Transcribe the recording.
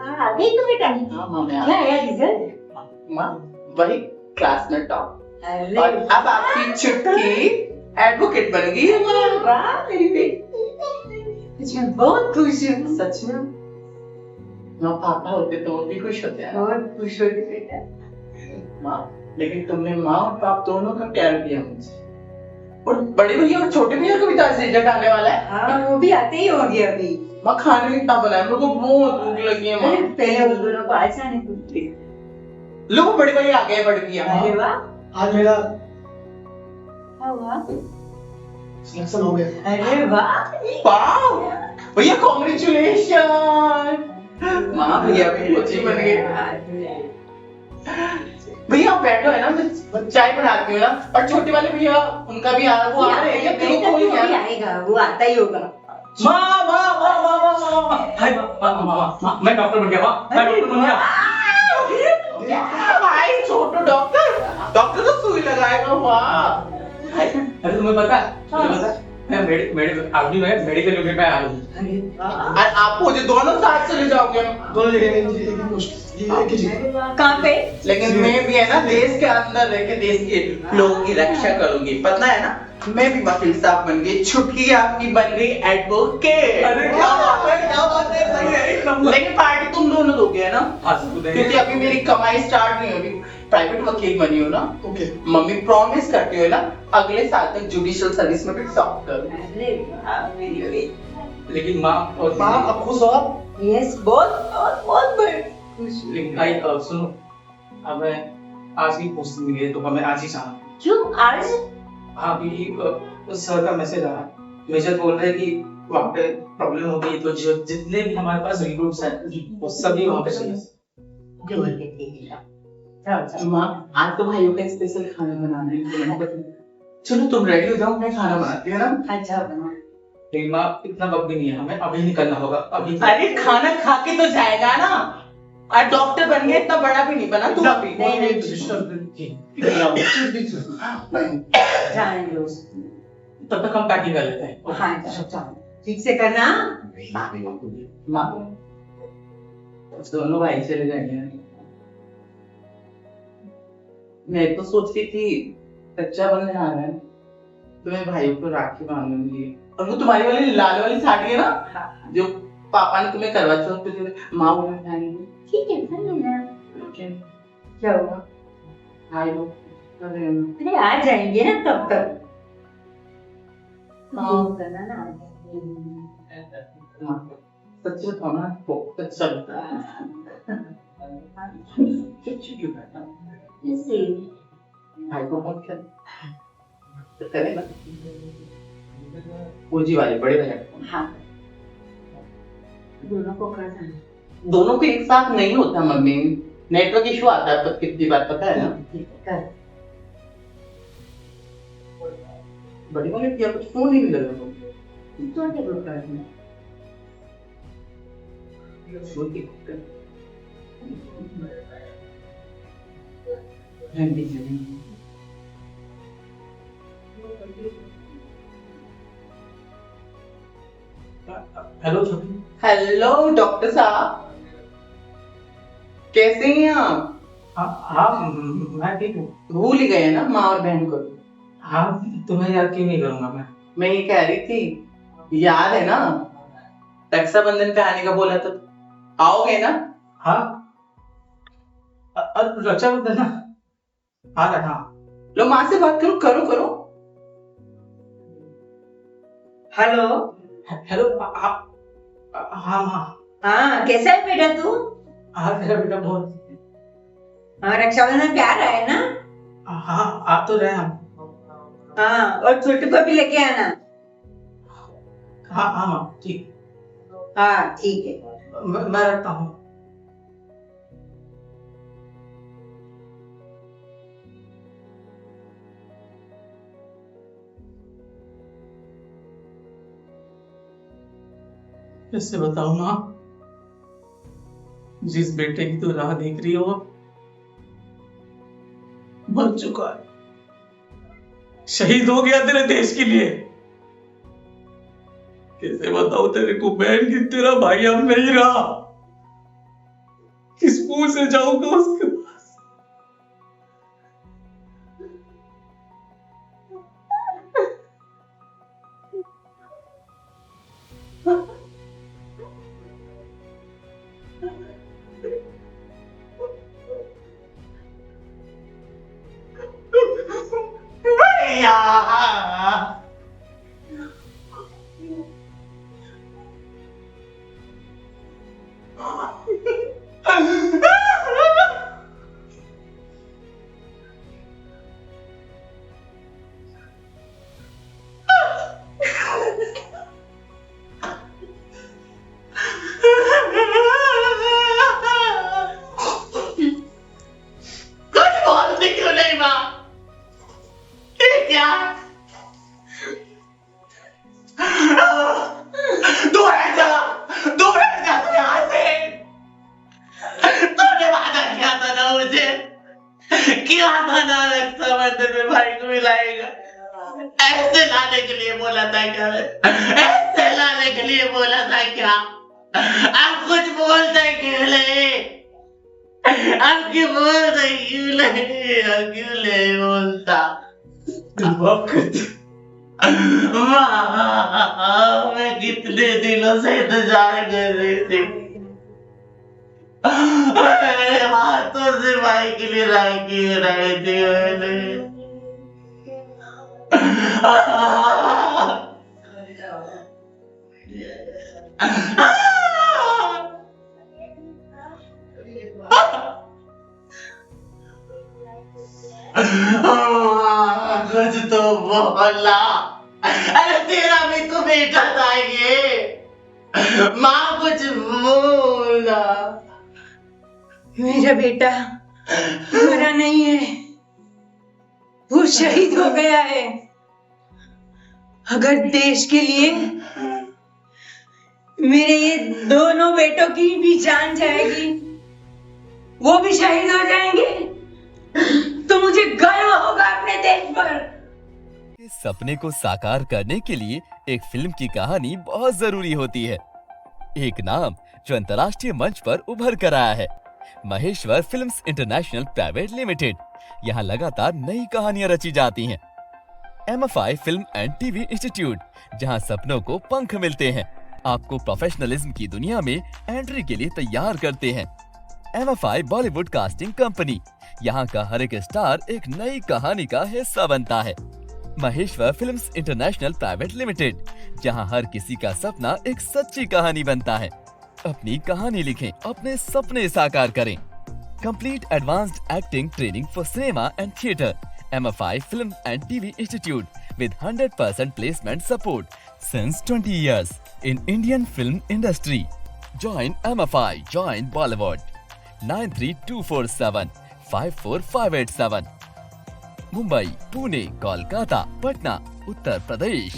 आ गई तो बेटा। हाँ माँ मैं क्या आया रिजल्ट? माँ वही क्लास में टॉप अरे और अब आपकी चुटकी एडवोकेट बन गई है माँ। वाह मेरी बेटी, मैं बहुत खुश हूँ। सच में माँ पापा होते तो वो भी खुश होते हैं। बहुत खुश हो गई बेटा। माँ लेकिन तुमने माँ और बाप दोनों का प्यार किया मुझे, और बड़े भैया और छोटे भैया का भी तो आज रिजल्ट आने वाला है। हाँ वो भी आते ही होंगे अभी। माँ खाने में इतना बनाया, मेरे को बहुत भूख लगी है माँ। अरे पहले उन दोनों को आज आने दो। लो बड़े भैया आ गए, बड़े भैया। अरे वाह, आज मेरा क्या हुआ? सिलेक्शन हो गया। अरे वाह वाह भैया कॉन्ग्रेचुलेशन। माँ भैया भी कोचिंग बन गए। भैया आप बैठो है ना, मैं चाय बनाती हूँ ना, और छोटे वाले भैया उनका भी वो आ रहे हैं क्या? बेटा भी आएगा, वो आता ही होगा। माँ माँ माँ माँ माँ माँ माँ हाय माँ मैं डॉक्टर बन गया माँ, मैं डॉक्टर बन गया। भाई छोटू डॉक्टर, डॉक्टर तो सुई लगाएगा। वाह अरे तुम्हें पता है मैं मेडिकल यूनिट में आया हूँ। अरे वाह, और आप मुझे दोनों साथ चले जाओगे। दोनों जगह नहीं, एक ही पोस्ट, ये एक ही जगह। कहाँ पे? लेकिन मैं भी है ना देश के अंदर रह के देश के लोगों की रक्षा करूंगी, पता है ना। मैं भी वकील साहब बन गई, छुटकी आपकी बन गई एडवोकेट। अरे क्या बात है, क्या बात है, सही है, एक नंबर। लेकिन पार्टी तुम दोनों दोगे है ना, आज तो देंगे। क्योंकि अभी मेरी कमाई स्टार्ट नहीं हुई, प्राइवेट वकील बनी हो ना। ओके मम्मी प्रॉमिस करती हो ना अगले साल तक जुडिशियल सर्विस में भी टॉप करूं। अरे वाह मेरी बेटी। लेकिन माँ और माँ अब खुश हो आप? यस बहुत बहुत बहुत बड़े खुश हूँ। लेकिन भाई सुनो, अब मैं आज ही पोस्ट मिली है तो मैं आज ही चाहता हूँ। क्यों आज? हाँ अभी सर का मैसेज आया, मेजर बोल रहे हैं कि वहाँ पे प्रॉब्लम हो गई, तो जो जितने भी हमारे पास रिक्रूट्स हैं वो सभी वहाँ पे चाहिए। ओके भाई। माँ आज तो भाइयों का स्पेशल खाना बनाना है, तो मैंने कहा, चलो तुम रेडी हो जाओ, मैं खाना बनाती हूँ ना। अच्छा बना। लेकिन माँ इतना वक्त भी नहीं है, हमें अभी निकलना होगा अभी। अरे खाना खा के तो जाएगा ना, और डॉक्टर बन गया, इतना बड़ा भी नहीं बना तू अभी। नहीं, नहीं। जाने दो। तब तक हम पैकिंग कर लेते हैं। हाँ जाओ, ठीक से करना। माँ दोनों भाई चले जाएंगे। मैं तो सोचती थी रक्षाबंधन आ रहा है तो मैं भाइयों को राखी बांधूंगी, और वो तुम्हारी वाली लाल वाली साड़ी है ना जो पापा ने तुम्हें करवा चौथ पे दी, माँ वो में पहनेंगे। ठीक है कर लेना। लेकिन क्या हुआ? भाई लोग कर रहे हैं। अरे आ जाएंगे ना तब तक। हाँ। करना ना। माँ सच बताओ ना, बहुत अच्छा लगता है। क्यों करता जैसे भाई को बहुत क्या तो करेगा ओजी वाले बड़े भैया। हाँ दोनों को कर देना। दोनों को एक साथ नहीं होता मम्मी, नेटवर्क इशू आता है पर कितनी बार पता है ना। कर। बड़ी वाले भैया कुछ फोन ही नहीं लगा तो क्या कर देना। हेलो छोटू। हेलो डॉक्टर साहब, कैसे हैं आप? हाँ मैं ठीक हूँ। भूल ही गए ना माँ और बहन को। हाँ तुम्हें याद क्यों नहीं करूँगा मैं ये कह रही थी, याद है ना रक्षाबंधन पे आने का बोला था, आओगे ना? हाँ रक्षाबंधन ना आ रहा। हाँ लो माँ से बात करो, करो करो। हेलो। हेलो हाँ हाँ हाँ कैसा है बेटा तू? हाँ मेरा बेटा बहुत। हाँ रक्षाबंधन पे आ रहा है ना? हाँ आप तो रहे हम। हाँ और छोटू को भी लेके आना। हाँ हाँ ठीक। हाँ ठीक है। मैं रखता हूँ। कैसे बताऊं माँ, जिस बेटे की तो राह देख रही हो मर चुका है, शहीद हो गया तेरे देश के लिए। कैसे बताऊं तेरे को बहन की तेरा भाई अब नहीं रहा। किस मुंह से जाऊंगा उसके पास? भैया कुछ बोलती क्यों नहीं माँ? ये क्या? दूर है जा तू यहाँ से। तूने वादा किया था ना मुझे कि आधा रक्षा मंदिर में भाई को मिलाएगा। ऐसे लाने के लिए बोला था क्या? ऐसे लाने के लिए बोला था क्या? अब कुछ बोलता क्यों नहीं? अब क्यों बोलता क्यों नहीं? अब क्यों नहीं बोलता? मैं कितने दिनों से इंतजार कर रही थी। मेरे हाथों से भाई के लिए राखी बनाई थी मैंने। कुछ तो बोला। अरे तेरा भी तो बेटा था ये। माँ कुछ बोला। मेरा बेटा मरा नहीं है, वो शहीद हो गया है। अगर देश के लिए मेरे ये दोनों बेटों की भी जान जाएगी, वो भी शहीद हो जाएंगे, तो मुझे गर्व होगा अपने देश पर। इस सपने को साकार करने के लिए एक फिल्म की कहानी बहुत जरूरी होती है। एक नाम जो अंतर्राष्ट्रीय मंच पर उभर कर आया है, Maheshwar films international private limited. यहाँ लगातार नई कहानियां रची जाती हैं। MFI film and TV institute, जहाँ सपनों को पंख मिलते हैं, आपको प्रोफेशनलिज्म की दुनिया में एंट्री के लिए तैयार करते हैं। MFI बॉलीवुड कास्टिंग कंपनी, यहाँ का हर एक स्टार एक नई कहानी का हिस्सा बनता है। Maheshwar films international private limited, जहाँ हर किसी का सपना एक सच्ची कहानी बनता है। अपनी कहानी लिखें, अपने सपने साकार करें। Complete advanced acting training for cinema and theatre. MFI Film and TV Institute with 100% placement support since 20 years in Indian film industry. Join MFI, join Bollywood. 93247 54587. Mumbai, Pune, Kolkata, Patna, Uttar Pradesh.